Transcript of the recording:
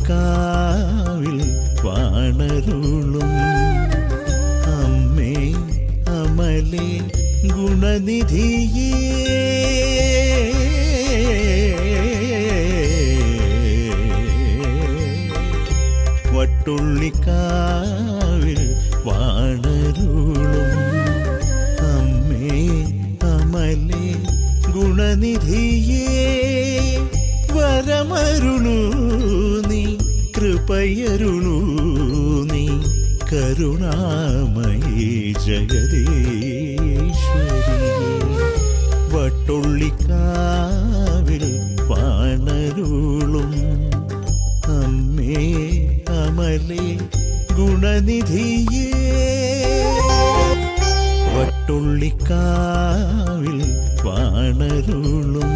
വട്ടുള്ളിക്കാവിൽ വാണരുളും അമ്മേ അമലേ ഗുണനിധിയേ വട്ടുള്ളിക്കാവിൽ വാണരുളും അമ്മേ അമലേ ഗുണനിധിയേ വരമരുളൂ നീ കൃപയരുളൂ നീ കരുണാമയീ ജഗദീശ്വരി വട്ടുള്ളിക്കാവിൽ വാണരുളും അമ്മേ അമലേ ഗുണനിധിയേ വട്ടുള്ളിക്കാവിൽ വാണരുളും